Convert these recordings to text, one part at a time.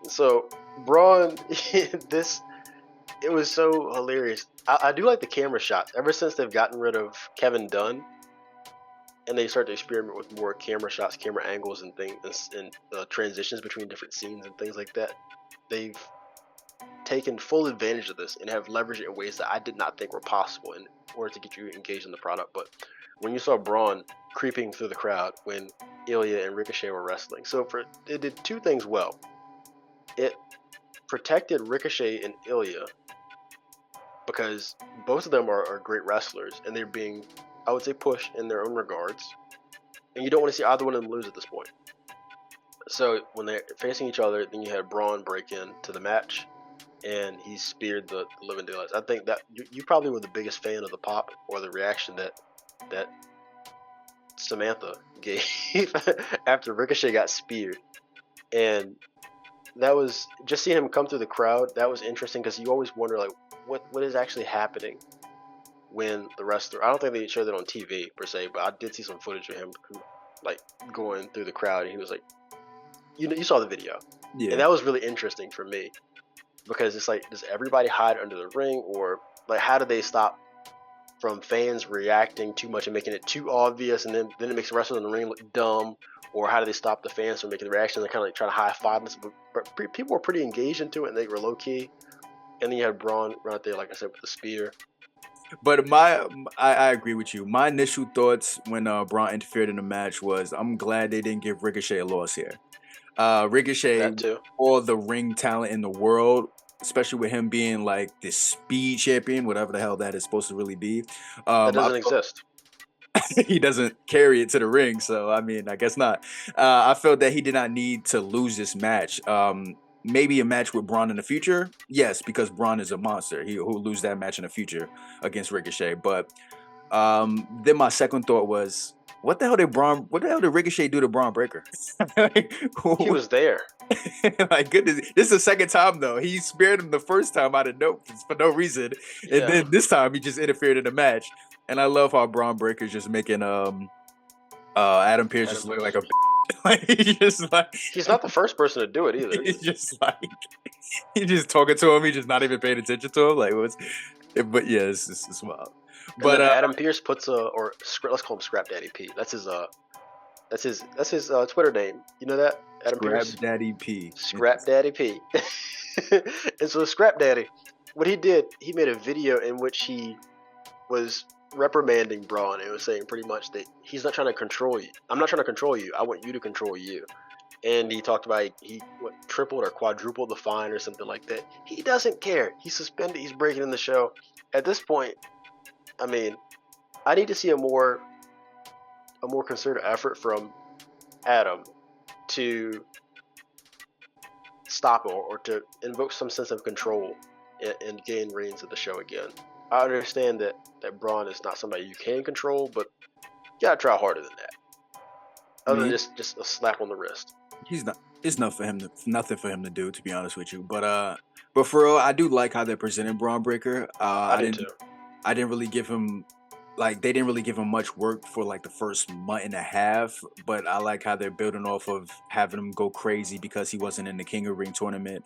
So Braun, this it was so hilarious. I do like the camera shots. Ever since they've gotten rid of Kevin Dunn and they start to experiment with more camera shots, camera angles, and things, and transitions between different scenes and things like that, they've taken full advantage of this and have leveraged it in ways that I did not think were possible in order to get you engaged in the product. But when you saw Braun creeping through the crowd when Ilya and Ricochet were wrestling, it did two things well. It protected Ricochet and Ilya because both of them are great wrestlers and they're being, I would say, pushed in their own regards. And you don't want to see either one of them lose at this point. So when they're facing each other, then you had Braun break into the match and he speared the living daylights. I think that you probably were the biggest fan of the pop or the reaction that Samantha gave after Ricochet got speared. And that was just seeing him come through the crowd. That was interesting because you always wonder like what is actually happening when the wrestler. I don't think they showed it on TV per se, but I did see some footage of him like going through the crowd, and he was like, you saw the video, Yeah. And that was really interesting for me because it's like, does everybody hide under the ring, or like how do they stop from fans reacting too much and making it too obvious, and then it makes the wrestler in the ring look dumb? Or how do they stop the fans from making the reaction? They're kind of like trying to high five this, but people were pretty engaged into it, and they were low key. And then you had Braun right there, like I said, with the spear. But I agree with you. My initial thoughts when Braun interfered in the match was, I'm glad they didn't give Ricochet a loss here. Ricochet, That too. all the ring talent in the world, especially with him being like this speed champion, whatever the hell that is supposed to really be. That doesn't exist. He doesn't carry it to the ring, so I mean, I guess not. I felt that he did not need to lose this match. Maybe a match with Braun in the future, yes, because Braun is a monster. He'll lose that match in the future against Ricochet. But then my second thought was, what the hell did Ricochet do to Bron Breakker? He was there. My goodness, this is the second time though. He spared him the first time out of for no reason, and then this time he just interfered in the match. And I love how Bron Breakker's just making Adam Pearce just look like a like he's not the first person to do it either. He's just like he's just talking to him. He's just not even paying attention to him. Like but yeah, it's wild. But Adam Pearce puts let's call him Scrap Daddy P. That's his Twitter name. You know that? Adam Pearce? Scrap Daddy P. Scrap Daddy P. And so Scrap Daddy, what he did, he made a video in which he was reprimanding Braun and was saying pretty much that he's not trying to control you. I'm not trying to control you. I want you to control you. And he talked about he tripled or quadrupled the fine or something like that. He doesn't care. He's suspended. He's breaking in the show. At this point, I mean, I need to see a more concerted effort from Adam to stop or to invoke some sense of control and gain reins of the show again. I understand that Braun is not somebody you can control, but you gotta try harder than that. Other than just a slap on the wrist. He's not. It's nothing for him to do, to be honest with you. But for real, I do like how they presented Bron Breakker. I didn't really give him they didn't really give him much work for like the first month and a half. But I like how they're building off of having him go crazy because he wasn't in the King of Ring tournament.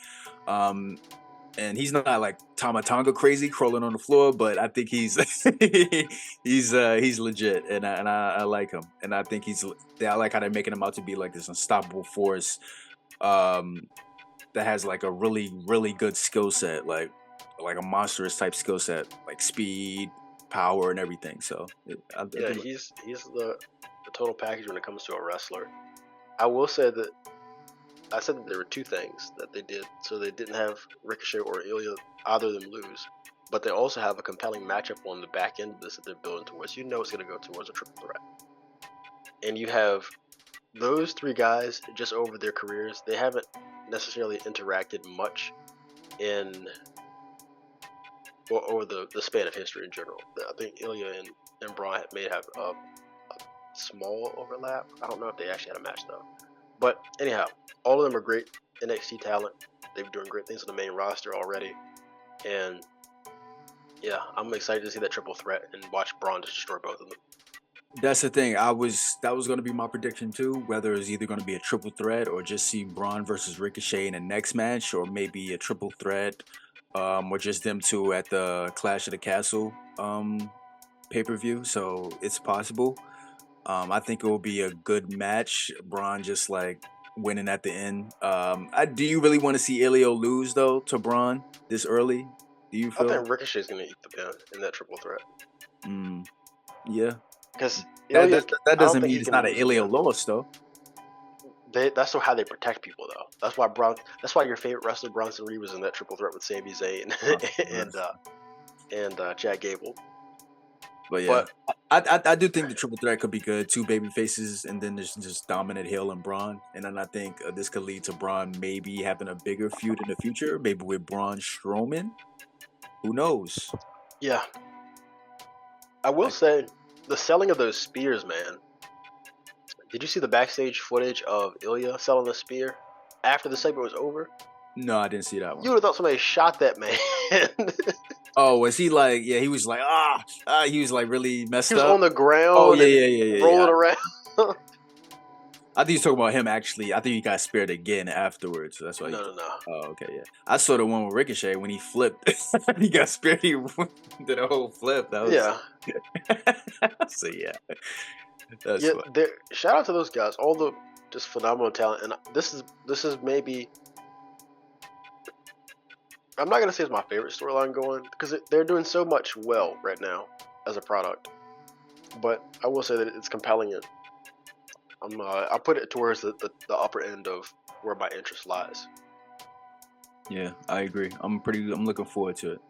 And he's not like Tama Tonga crazy crawling on the floor, but I think he's he's legit, and I like him, and I think I like how they're making him out to be like this unstoppable force, that has like a really really good skill set, like a monstrous type skill set, like speed, power, and everything. So he's the total package when it comes to a wrestler. I will say that. I said that there were two things that they did. So they didn't have Ricochet or Ilya, either of them, lose. But they also have a compelling matchup on the back end of this that they're building towards. You know it's going to go towards a triple threat. And you have those three guys just over their careers. They haven't necessarily interacted much over the span of history in general. I think Ilya and Braun may have a small overlap. I don't know if they actually had a match though. But anyhow, all of them are great NXT talent. They're doing great things on the main roster already. And yeah, I'm excited to see that triple threat and watch Braun destroy both of them. That's the thing. That was going to be my prediction too. Whether it's either going to be a triple threat or just see Braun versus Ricochet in the next match, or maybe a triple threat, or just them two at the Clash of the Castle pay per view. So it's possible. I think it will be a good match. Braun just like winning at the end. Do you really want to see Ilio lose though to Braun this early? Do you I feel? think Ricochet's gonna eat the pin in that triple threat Mm, yeah. because That Ilya, that I don't doesn't think mean he's it's gonna not an lose Ilio again. loss though. That's how they protect people though. That's why Braun. That's why your favorite wrestler Bronson Reed was in that triple threat with Sami Zayn and uh, and Chad Gable. But yeah, But I do think the triple threat could be good. Two baby faces, and then there's just dominant Hill and Braun. And then I think this could lead to Braun maybe having a bigger feud in the future, maybe with Braun Strowman. Who knows? yeah, I will Like, say the selling of those spears, man. Did you see the backstage footage of Ilya selling the spear after the segment was over? no, I didn't see that You one. would have thought somebody shot that man. Oh, was he like? Yeah, he was like he was like really He messed was up. on the Oh ground yeah, and yeah, yeah, yeah, rolling yeah. around. I think he's talking about him actually. I think he got spared again afterwards. So that's why he. No, no, no. Oh, okay, yeah. I saw the one with Ricochet when he flipped. He got spared. He did a whole flip. That was. Yeah, So yeah, that's yeah. fun. Shout out to those guys. All the just phenomenal talent. And this is maybe, I'm not gonna say it's my favorite storyline going because they're doing so much well right now as a product. But I will say that it's compelling. And I put it towards the upper end of where my interest lies. Yeah, I agree. I'm looking forward to it.